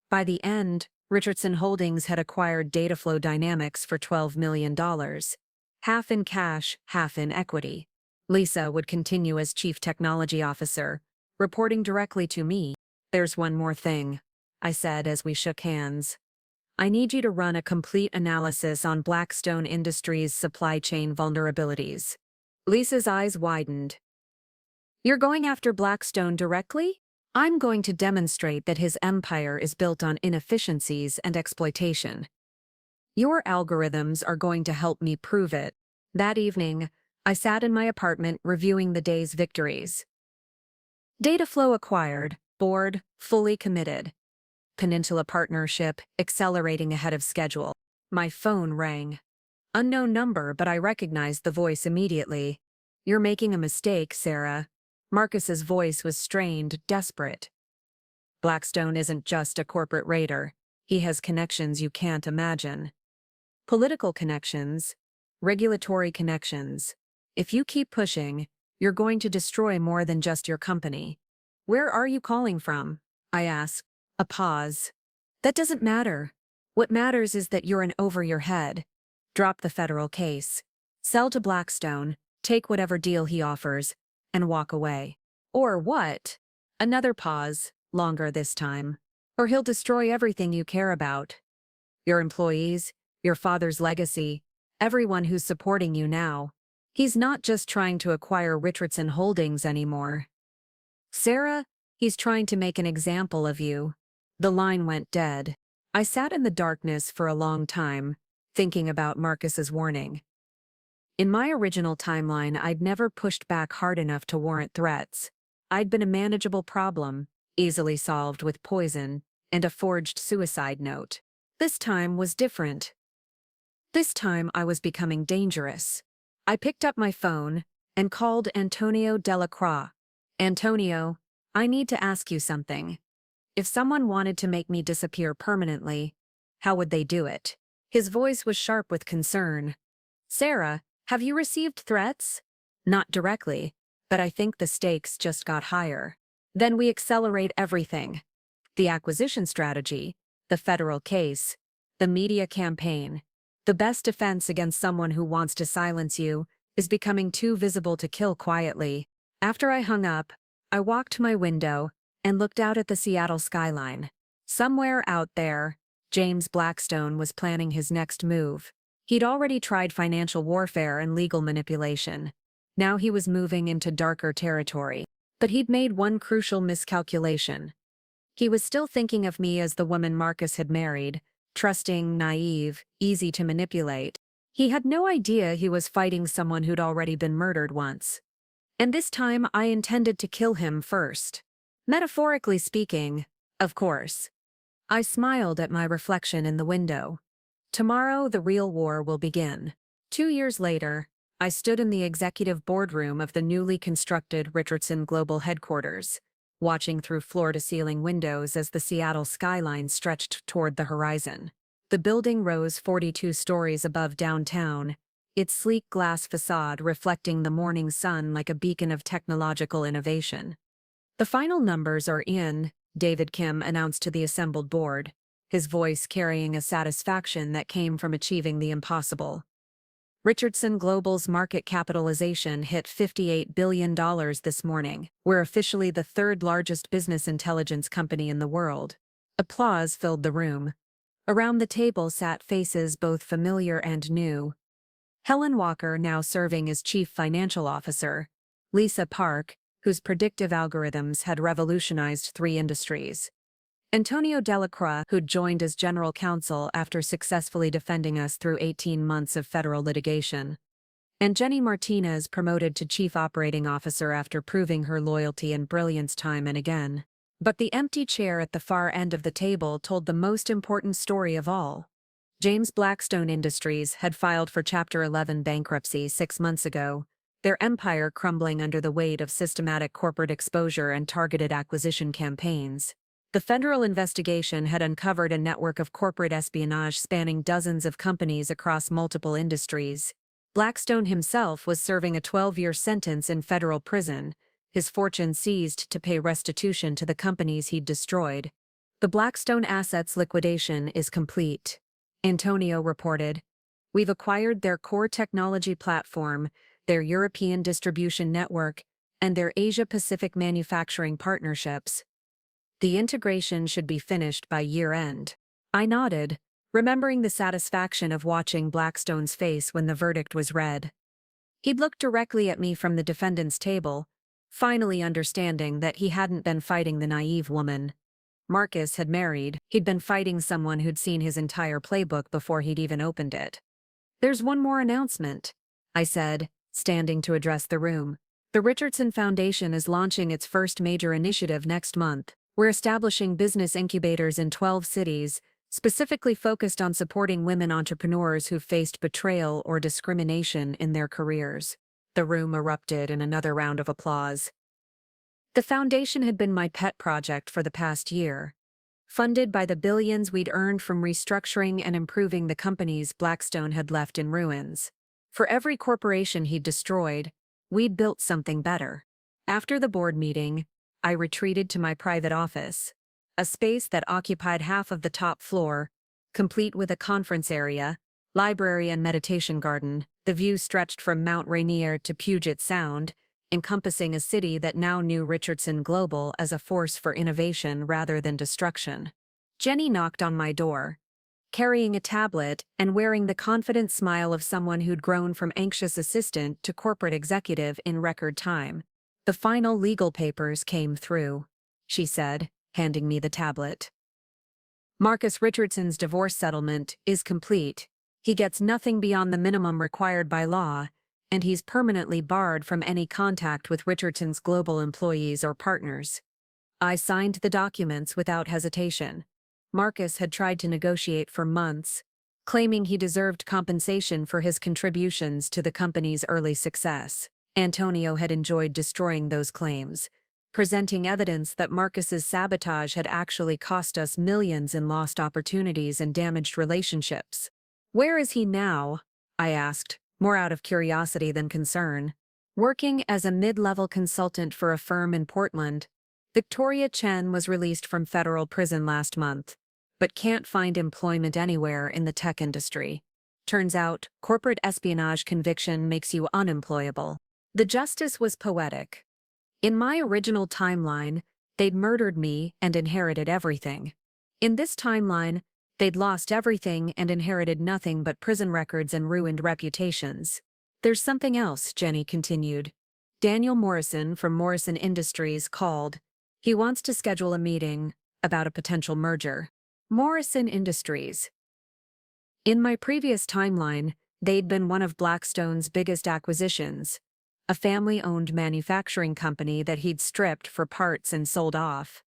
By the end, Richardson Holdings had acquired Dataflow Dynamics for $12 million, half in cash, half in equity. Lisa would continue as Chief Technology Officer, reporting directly to me. "There's one more thing," I said as we shook hands. "I need you to run a complete analysis on Blackstone Industries' supply chain vulnerabilities." Lisa's eyes widened. "You're going after Blackstone directly?" "I'm going to demonstrate that his empire is built on inefficiencies and exploitation. Your algorithms are going to help me prove it." That evening, I sat in my apartment reviewing the day's victories. Dataflow acquired, board, fully committed. Peninsula partnership, accelerating ahead of schedule. My phone rang. Unknown number, but I recognized the voice immediately. "You're making a mistake, Sarah." Marcus's voice was strained, desperate. "Blackstone isn't just a corporate raider. He has connections you can't imagine. Political connections, regulatory connections. If you keep pushing, you're going to destroy more than just your company." "Where are you calling from?" I asked. A pause. "That doesn't matter. What matters is that you're in over your head. Drop the federal case. Sell to Blackstone, take whatever deal he offers, and walk away." "Or what?" Another pause, longer this time. "Or he'll destroy everything you care about. Your employees, your father's legacy, everyone who's supporting you now. He's not just trying to acquire Richardson Holdings anymore. Sarah, he's trying to make an example of you." The line went dead. I sat in the darkness for a long time, thinking about Marcus's warning. In my original timeline, I'd never pushed back hard enough to warrant threats. I'd been a manageable problem, easily solved with poison and a forged suicide note. This time was different. This time I was becoming dangerous. I picked up my phone and called Antonio Delacroix. "Antonio, I need to ask you something. If someone wanted to make me disappear permanently, how would they do it?" His voice was sharp with concern. "Sarah, have you received threats?" "Not directly, but I think the stakes just got higher." "Then we accelerate everything. The acquisition strategy, the federal case, the media campaign. The best defense against someone who wants to silence you is becoming too visible to kill quietly." After I hung up, I walked to my window and looked out at the Seattle skyline. Somewhere out there, James Blackstone was planning his next move. He'd already tried financial warfare and legal manipulation. Now he was moving into darker territory. But he'd made one crucial miscalculation. He was still thinking of me as the woman Marcus had married, trusting, naive, easy to manipulate. He had no idea he was fighting someone who'd already been murdered once. And this time I intended to kill him first. Metaphorically speaking, of course. I smiled at my reflection in the window. Tomorrow the real war will begin. 2 years later, I stood in the executive boardroom of the newly constructed Richardson Global Headquarters, watching through floor-to-ceiling windows as the Seattle skyline stretched toward the horizon. The building rose 42 stories above downtown, its sleek glass facade reflecting the morning sun like a beacon of technological innovation. "The final numbers are in," David Kim announced to the assembled board, his voice carrying a satisfaction that came from achieving the impossible. Richardson Global's market capitalization hit $58 billion this morning. We're officially the third largest business intelligence company in the world. Applause filled the room. Around the table sat faces both familiar and new. Helen Walker, now serving as Chief Financial Officer, Lisa Park, whose predictive algorithms had revolutionized 3 industries, Antonio Delacroix, who'd joined as General Counsel after successfully defending us through 18 months of federal litigation, and Jenny Martinez, promoted to Chief Operating Officer after proving her loyalty and brilliance time and again. But the empty chair at the far end of the table told the most important story of all. James Blackstone Industries had filed for Chapter 11 bankruptcy 6 months ago, their empire crumbling under the weight of systematic corporate exposure and targeted acquisition campaigns. The federal investigation had uncovered a network of corporate espionage spanning dozens of companies across multiple industries. Blackstone himself was serving a 12-year sentence in federal prison, his fortune seized to pay restitution to the companies he'd destroyed. The Blackstone assets liquidation is complete, Antonio reported. We've acquired their core technology platform, their European distribution network, and their Asia-Pacific manufacturing partnerships. The integration should be finished by year-end. I nodded, remembering the satisfaction of watching Blackstone's face when the verdict was read. He'd looked directly at me from the defendant's table, finally understanding that he hadn't been fighting the naive woman Marcus had married. He'd been fighting someone who'd seen his entire playbook before he'd even opened it. "There's one more announcement," I said, standing to address the room. "The Richardson Foundation is launching its first major initiative next month. We're establishing business incubators in 12 cities, specifically focused on supporting women entrepreneurs who've faced betrayal or discrimination in their careers." The room erupted in another round of applause. The foundation had been my pet project for the past year. Funded by the billions we'd earned from restructuring and improving the companies Blackstone had left in ruins. For every corporation he'd destroyed, we'd built something better. After the board meeting, I retreated to my private office, a space that occupied half of the top floor, complete with a conference area, library and meditation garden. The view stretched from Mount Rainier to Puget Sound, encompassing a city that now knew Richardson Global as a force for innovation rather than destruction. Jenny knocked on my door, carrying a tablet and wearing the confident smile of someone who'd grown from anxious assistant to corporate executive in record time. "The final legal papers came through," she said, handing me the tablet. "Marcus Richardson's divorce settlement is complete. He gets nothing beyond the minimum required by law, and he's permanently barred from any contact with Richardson's global employees or partners." I signed the documents without hesitation. Marcus had tried to negotiate for months, claiming he deserved compensation for his contributions to the company's early success. Antonio had enjoyed destroying those claims, presenting evidence that Marcus's sabotage had actually cost us millions in lost opportunities and damaged relationships. "Where is he now?" I asked, more out of curiosity than concern. "Working as a mid-level consultant for a firm in Portland. Victoria Chen was released from federal prison last month, but can't find employment anywhere in the tech industry. Turns out, corporate espionage conviction makes you unemployable." The justice was poetic. In my original timeline, they'd murdered me and inherited everything. In this timeline, they'd lost everything and inherited nothing but prison records and ruined reputations. "There's something else," Jenny continued. "Daniel Morrison from Morrison Industries called. He wants to schedule a meeting about a potential merger." Morrison Industries. In my previous timeline, they'd been one of Blackstone's biggest acquisitions, a family-owned manufacturing company that he'd stripped for parts and sold off.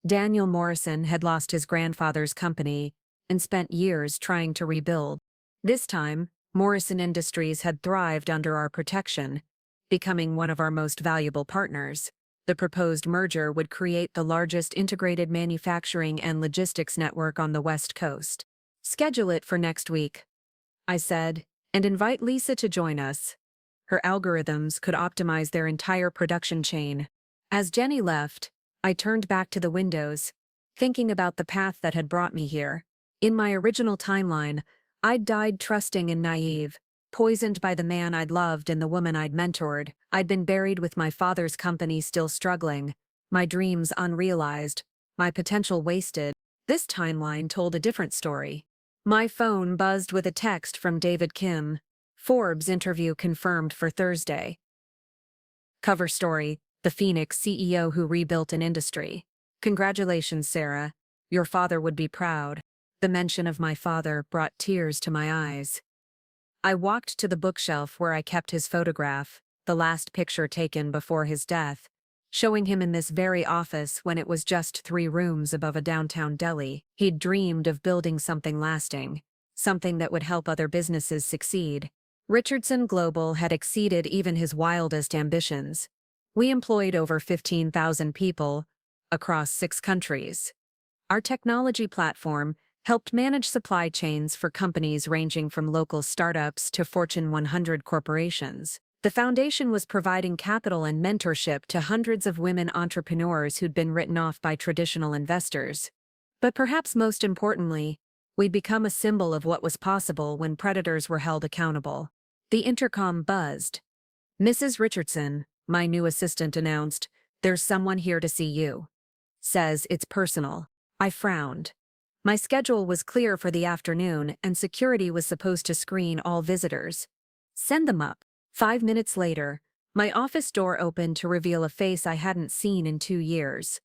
Daniel Morrison had lost his grandfather's company and spent years trying to rebuild. This time, Morrison Industries had thrived under our protection, becoming one of our most valuable partners. The proposed merger would create the largest integrated manufacturing and logistics network on the West Coast. "Schedule it for next week," I said, "and invite Lisa to join us. Her algorithms could optimize their entire production chain." As Jenny left, I turned back to the windows, thinking about the path that had brought me here. In my original timeline, I'd died trusting and naive, poisoned by the man I'd loved and the woman I'd mentored. I'd been buried with my father's company still struggling, my dreams unrealized, my potential wasted. This timeline told a different story. My phone buzzed with a text from David Kim. "Forbes interview confirmed for Thursday." Cover story: the Phoenix CEO who rebuilt an industry. "Congratulations, Sarah. Your father would be proud." The mention of my father brought tears to my eyes. I walked to the bookshelf where I kept his photograph, the last picture taken before his death, showing him in this very office when it was just 3 rooms above a downtown deli. He'd dreamed of building something lasting, something that would help other businesses succeed. Richardson Global had exceeded even his wildest ambitions. We employed over 15,000 people across 6 countries. Our technology platform helped manage supply chains for companies ranging from local startups to Fortune 100 corporations. The foundation was providing capital and mentorship to hundreds of women entrepreneurs who'd been written off by traditional investors. But perhaps most importantly, we'd become a symbol of what was possible when predators were held accountable. The intercom buzzed. "Mrs. Richardson," my new assistant announced, "there's someone here to see you. Says it's personal." I frowned. My schedule was clear for the afternoon, and security was supposed to screen all visitors. "Send them up." 5 minutes later, my office door opened to reveal a face I hadn't seen in 2 years.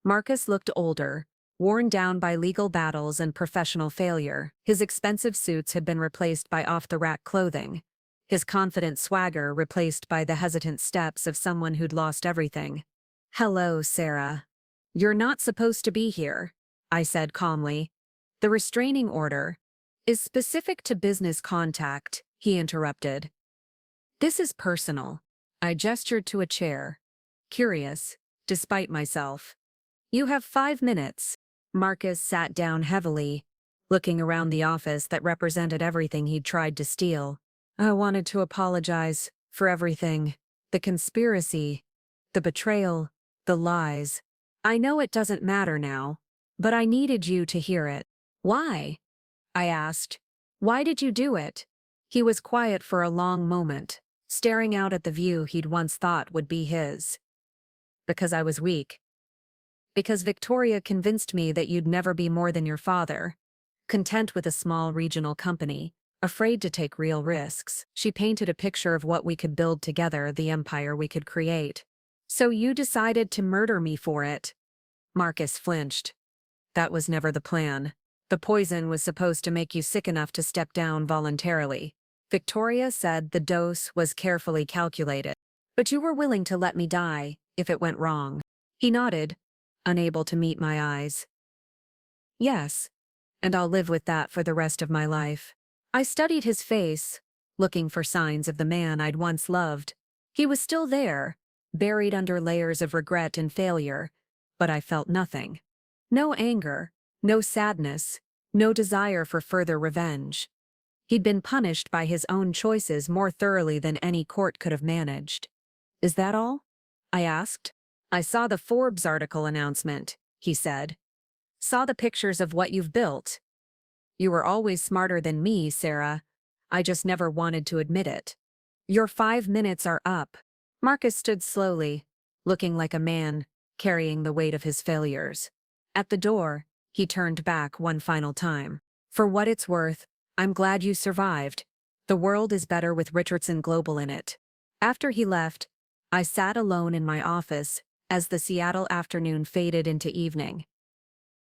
Marcus looked older, worn down by legal battles and professional failure. His expensive suits had been replaced by off-the-rack clothing. His confident swagger replaced by the hesitant steps of someone who'd lost everything. "Hello, Sarah. You're not supposed to be here," I said calmly. "The restraining order is specific to business contact," he interrupted. "This is personal." I gestured to a chair, curious, despite myself. "You have 5 minutes." Marcus sat down heavily, looking around the office that represented everything he'd tried to steal. "I wanted to apologize for everything. The conspiracy, the betrayal, the lies. I know it doesn't matter now, but I needed you to hear it." "Why?" I asked. "Why did you do it?" He was quiet for a long moment, staring out at the view he'd once thought would be his. "Because I was weak. Because Victoria convinced me that you'd never be more than your father, content with a small regional company, afraid to take real risks. She painted a picture of what we could build together, the empire we could create. So you decided to murder me for it." Marcus flinched. "That was never the plan. The poison was supposed to make you sick enough to step down voluntarily. Victoria said the dose was carefully calculated. But you were willing to let me die if it went wrong." He nodded, unable to meet my eyes. "Yes, and I'll live with that for the rest of my life." I studied his face, looking for signs of the man I'd once loved. He was still there, buried under layers of regret and failure, but I felt nothing. No anger, no sadness, no desire for further revenge. He'd been punished by his own choices more thoroughly than any court could have managed. "Is that all?" I asked. "I saw the Forbes article announcement," he said. "Saw the pictures of what you've built. You were always smarter than me, Sarah. I just never wanted to admit it." "Your 5 minutes are up." Marcus stood slowly, looking like a man carrying the weight of his failures. At the door, he turned back one final time. "For what it's worth, I'm glad you survived. The world is better with Richardson Global in it." After he left, I sat alone in my office as the Seattle afternoon faded into evening.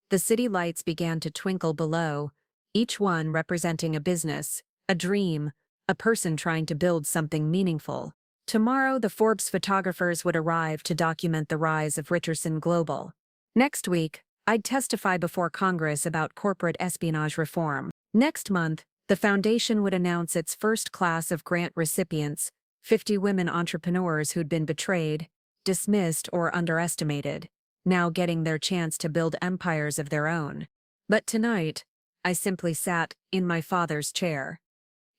The city lights began to twinkle below, each one representing a business, a dream, a person trying to build something meaningful. Tomorrow, the Forbes photographers would arrive to document the rise of Richardson Global. Next week, I'd testify before Congress about corporate espionage reform. Next month, the foundation would announce its first class of grant recipients, 50 women entrepreneurs who'd been betrayed, dismissed, or underestimated, now getting their chance to build empires of their own. But tonight, I simply sat in my father's chair.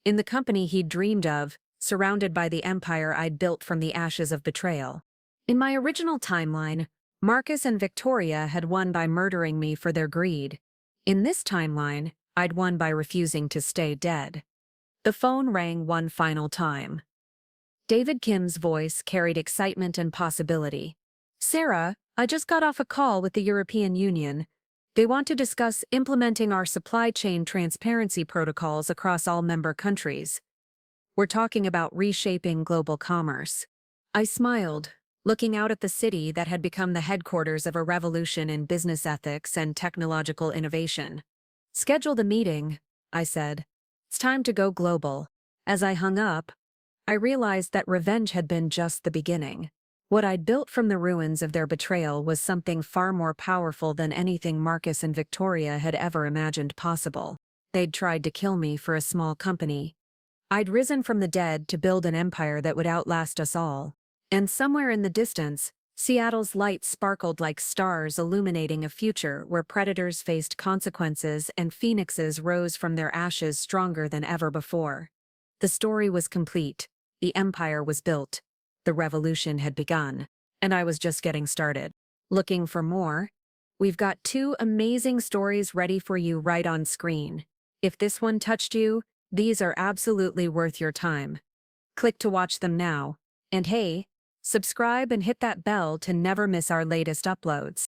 In the company he'd dreamed of, surrounded by the empire I'd built from the ashes of betrayal. In my original timeline, Marcus and Victoria had won by murdering me for their greed. In this timeline, I'd won by refusing to stay dead. The phone rang one final time. David Kim's voice carried excitement and possibility. "Sarah, I just got off a call with the European Union. They want to discuss implementing our supply chain transparency protocols across all member countries. We're talking about reshaping global commerce." I smiled, looking out at the city that had become the headquarters of a revolution in business ethics and technological innovation. "Schedule the meeting," I said. "It's time to go global." As I hung up, I realized that revenge had been just the beginning. What I'd built from the ruins of their betrayal was something far more powerful than anything Marcus and Victoria had ever imagined possible. They'd tried to kill me for a small company. I'd risen from the dead to build an empire that would outlast us all. And somewhere in the distance, Seattle's lights sparkled like stars illuminating a future where predators faced consequences and phoenixes rose from their ashes stronger than ever before. The story was complete. The empire was built. The revolution had begun. And I was just getting started. Looking for more? We've got 2 amazing stories ready for you right on screen. If this one touched you, these are absolutely worth your time. Click to watch them now. And hey, subscribe and hit that bell to never miss our latest uploads.